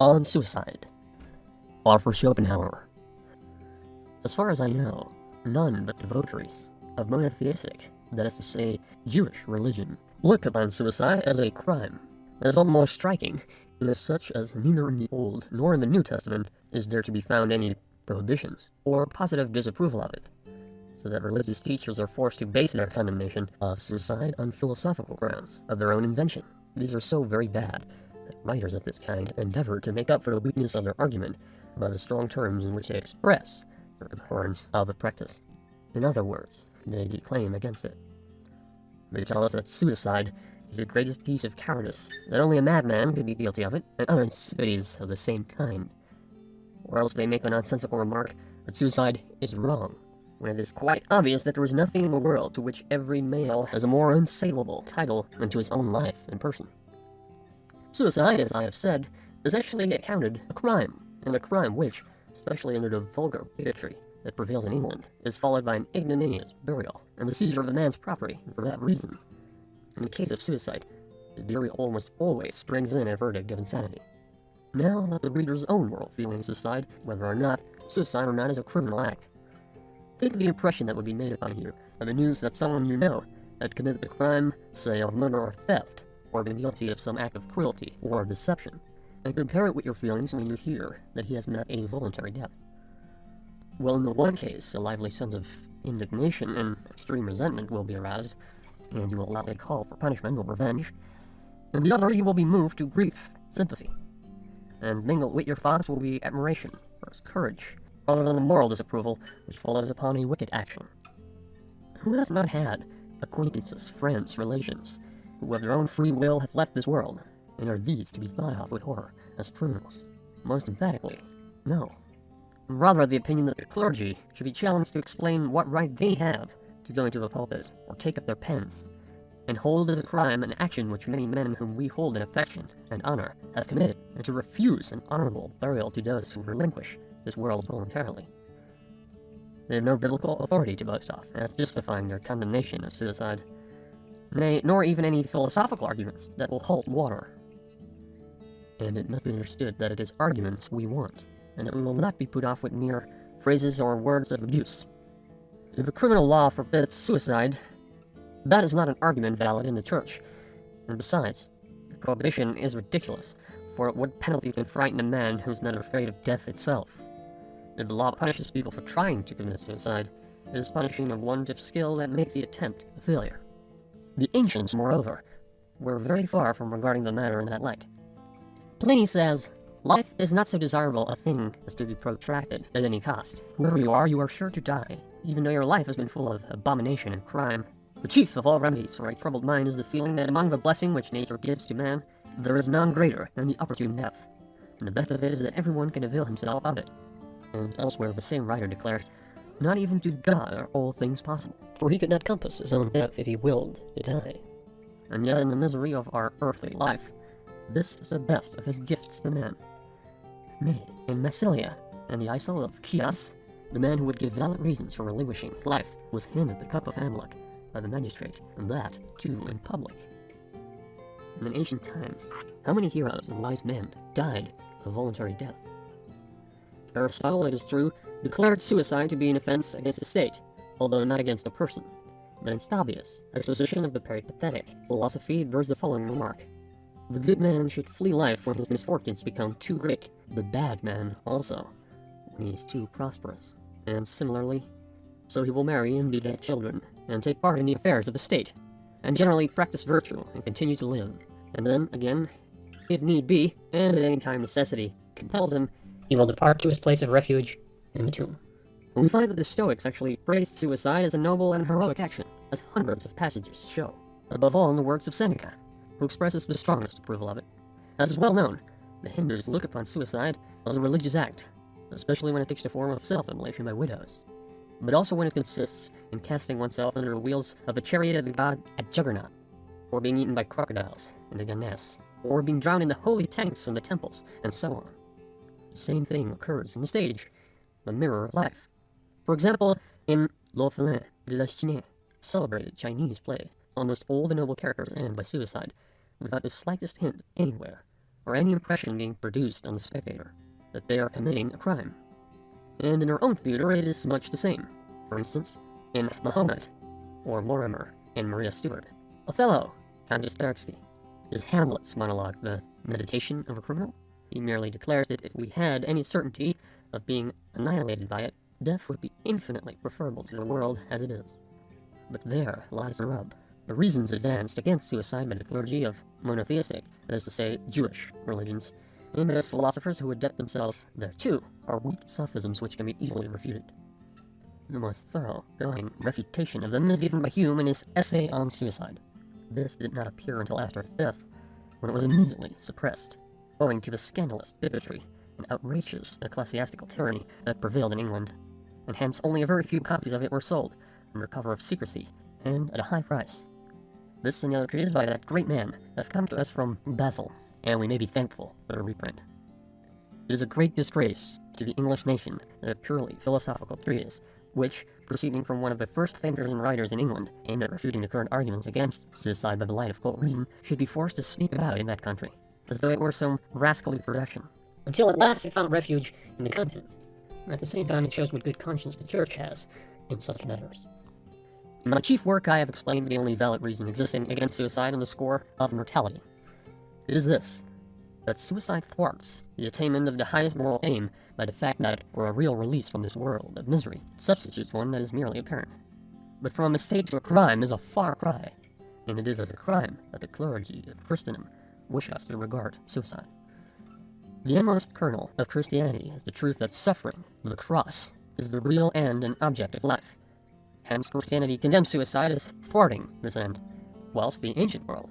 On Suicide, author Shopenhauer. As far as I know, none but devotees of monotheistic, that is to say, Jewish religion, look upon suicide as a crime. That is almost striking, and as such as neither in the Old nor in the New Testament is there to be found any prohibitions or positive disapproval of it, so that religious teachers are forced to base their condemnation of suicide on philosophical grounds of their own invention. These are so very bad that writers of this kind endeavor to make up for the weakness of their argument by the strong terms in which they express their abhorrence of the practice. In other words, they declaim against it. They tell us that suicide is the greatest piece of cowardice, that only a madman could be guilty of it, and other insidities of the same kind. Or else they make a nonsensical remark that suicide is wrong, when it is quite obvious that there is nothing in the world to which every male has a more unassailable title than to his own life and person. Suicide, as I have said, is actually accounted a crime, and a crime which, especially under the vulgar bigotry that prevails in England, is followed by an ignominious burial and the seizure of a man's property for that reason. In the case of suicide, the jury almost always springs in a verdict of insanity. Now let the reader's own moral feelings decide whether or not suicide or not is a criminal act. Think of the impression that would be made upon you by the news that someone you know had committed the crime, say, of murder or theft, or been guilty of some act of cruelty or deception, and compare it with your feelings when you hear that he has met a voluntary death. Well, in the one case, a lively sense of indignation and extreme resentment will be aroused, and you will loudly call for punishment or revenge. In the other, you will be moved to grief, sympathy, and mingled with your thoughts will be admiration for his courage, rather than the moral disapproval which follows upon a wicked action. Who has not had acquaintances, friends, relations, who of their own free will have left this world, and are these to be thought of with horror as criminals? Most emphatically, no. I'm rather of the opinion that the clergy should be challenged to explain what right they have to go into the pulpit or take up their pens, and hold as a crime an action which many men whom we hold in affection and honor have committed, and to refuse an honorable burial to those who relinquish this world voluntarily. They have no biblical authority to boast of as justifying their condemnation of suicide, nay, nor even any philosophical arguments that will hold water. And it must be understood that it is arguments we want, and that we will not be put off with mere phrases or words of abuse. If a criminal law forbids suicide, that is not an argument valid in the church, and besides, the prohibition is ridiculous, for what penalty can frighten a man who is not afraid of death itself? If the law punishes people for trying to commit suicide, it is punishing a want of skill that makes the attempt a failure. The ancients, moreover, were very far from regarding the matter in that light. Pliny says, "Life is not so desirable a thing as to be protracted at any cost. Wherever you are sure to die, even though your life has been full of abomination and crime. The chief of all remedies for a troubled mind is the feeling that among the blessing which nature gives to man, there is none greater than the opportune death, and the best of it is that everyone can avail himself of it." And elsewhere the same writer declares, "Not even to God are all things possible, for he could not compass his own death if he willed to die." And yet in the misery of our earthly life, this is the best of his gifts to man. Nay, in Massilia and the Isle of Chios, the man who would give valid reasons for relinquishing his life was handed the cup of hemlock by the magistrate, and that, too, in public. And in ancient times, how many heroes and wise men died a voluntary death? Aristotle, it is true, declared suicide to be an offense against the state, although not against a person. But in Stabius' exposition of the peripatetic philosophy bears the following remark: "The good man should flee life when his misfortunes become too great, the bad man also, when he is too prosperous. And similarly, so he will marry and beget children, and take part in the affairs of the state, and generally practice virtue and continue to live. And then, again, if need be, and at any time necessity compels him, he will depart to his place of refuge in the tomb." We find that the Stoics actually praised suicide as a noble and heroic action, as hundreds of passages show, above all in the works of Seneca, who expresses the strongest approval of it. As is well known, the Hindus look upon suicide as a religious act, especially when it takes the form of self-immolation by widows, but also when it consists in casting oneself under the wheels of a chariot of the god at Juggernaut, or being eaten by crocodiles in the Ganges, or being drowned in the holy tanks in the temples, and so on. The same thing occurs in the stage, the mirror of life. For example, in L'Orphelin de la Chine, celebrated Chinese play, almost all the noble characters end by suicide, without the slightest hint anywhere or any impression being produced on the spectator that they are committing a crime. And in our own theater, it is much the same. For instance, in Mahomet, or Mortimer and Maria Stuart, Othello, Countess Darksky, is Hamlet's monologue the meditation of a criminal? He merely declares that if we had any certainty of being annihilated by it, death would be infinitely preferable to the world as it is. But there lies the rub. The reasons advanced against suicide by the clergy of monotheistic, that is to say, Jewish religions, and those philosophers who adapt themselves thereto, are weak sophisms which can be easily refuted. The most thorough-going refutation of them is given by Hume in his Essay on Suicide. This did not appear until after his death, when it was immediately suppressed, owing to the scandalous bigotry and outrageous ecclesiastical tyranny that prevailed in England, and hence only a very few copies of it were sold, under cover of secrecy, and at a high price. This and the other treatises by that great man have come to us from Basel, and we may be thankful for the reprint. It is a great disgrace to the English nation that a purely philosophical treatise, which, proceeding from one of the first thinkers and writers in England, aimed at refuting the current arguments against suicide by the light of cold reason, should be forced to sneak about in that country, as though it were some rascally production, until at last it found refuge in the continent. At the same time, it shows what good conscience the Church has in such matters. In my chief work, I have explained the only valid reason existing against suicide on the score of mortality. It is this, that suicide thwarts the attainment of the highest moral aim by the fact that, for a real release from this world of misery, it substitutes one that is merely apparent. But from a mistake to a crime is a far cry, and it is as a crime that the clergy of Christendom wish us to regard suicide. The inmost kernel of Christianity is the truth that suffering, the cross, is the real end and object of life. Hence Christianity condemns suicide as thwarting this end, whilst the ancient world,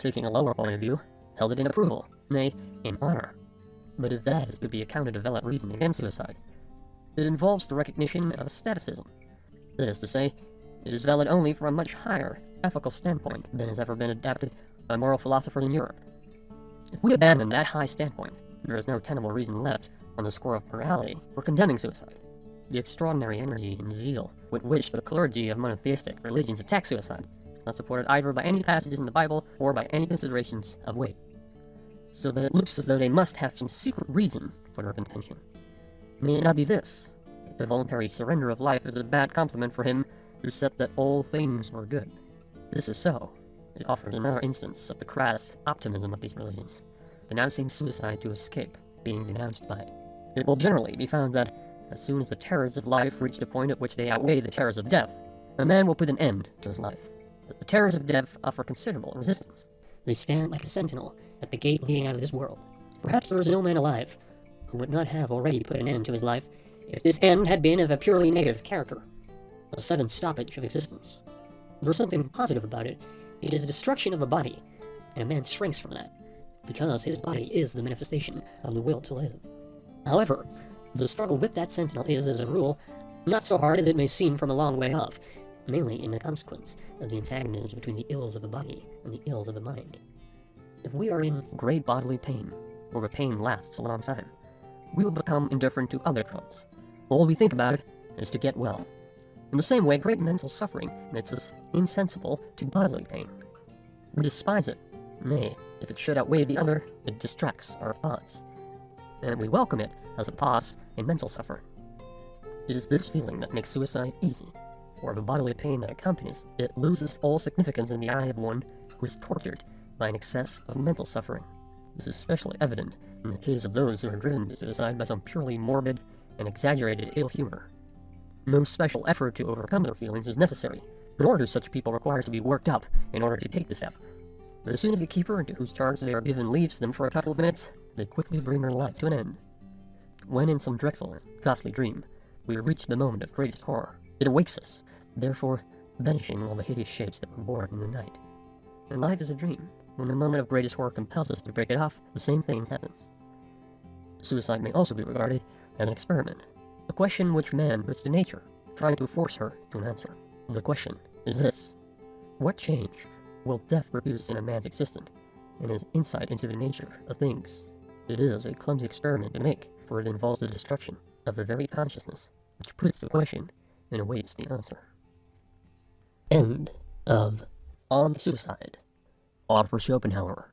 taking a lower point of view, held it in approval, nay, in honor. But if that is to be accounted a valid reason against suicide, it involves the recognition of asceticism. That is to say, it is valid only from a much higher ethical standpoint than has ever been adapted by moral philosophers in Europe. If we abandon that high standpoint, there is no tenable reason left on the score of morality for condemning suicide. The extraordinary energy and zeal with which the clergy of monotheistic religions attack suicide is not supported either by any passages in the Bible or by any considerations of weight, so that it looks as though they must have some secret reason for their contention. May it not be this: the voluntary surrender of life is a bad compliment for him who said that all things were good. If this is so, it offers another instance of the crass optimism of these religions, denouncing suicide to escape being denounced by it. It will generally be found that, as soon as the terrors of life reach the point at which they outweigh the terrors of death, a man will put an end to his life. But the terrors of death offer considerable resistance. They stand like a sentinel at the gate leading out of this world. Perhaps there is no man alive who would not have already put an end to his life if this end had been of a purely negative character, a sudden stoppage of existence. There is something positive about it. It is a destruction of a body, and a man shrinks from that, because his body is the manifestation of the will to live. However, the struggle with that sentinel is, as a rule, not so hard as it may seem from a long way off, mainly in the consequence of the antagonism between the ills of the body and the ills of the mind. If we are in great bodily pain, or the pain lasts a long time, we will become indifferent to other troubles. All we think about it is to get well. In the same way, great mental suffering makes us insensible to bodily pain. We despise it. Nay, if it should outweigh the other, it distracts our thoughts, and we welcome it as a pause in mental suffering. It is this feeling that makes suicide easy, for the bodily pain that accompanies it loses all significance in the eye of one who is tortured by an excess of mental suffering. This is especially evident in the case of those who are driven to suicide by some purely morbid and exaggerated ill humor. No special effort to overcome their feelings is necessary, nor do such people require to be worked up in order to take the step. But as soon as the keeper into whose charge they are given leaves them for a couple of minutes, they quickly bring their life to an end. When in some dreadful and ghastly dream, we reach the moment of greatest horror, it awakes us, therefore banishing all the hideous shapes that were born in the night. And life is a dream. When the moment of greatest horror compels us to break it off, the same thing happens. Suicide may also be regarded as an experiment, a question which man puts to nature, trying to force her to an answer. The question is this: what change will death produce in a man's existence, and his insight into the nature of things? It is a clumsy experiment to make, for it involves the destruction of the very consciousness which puts the question and awaits the answer. End of On Suicide, author Shopenhauer.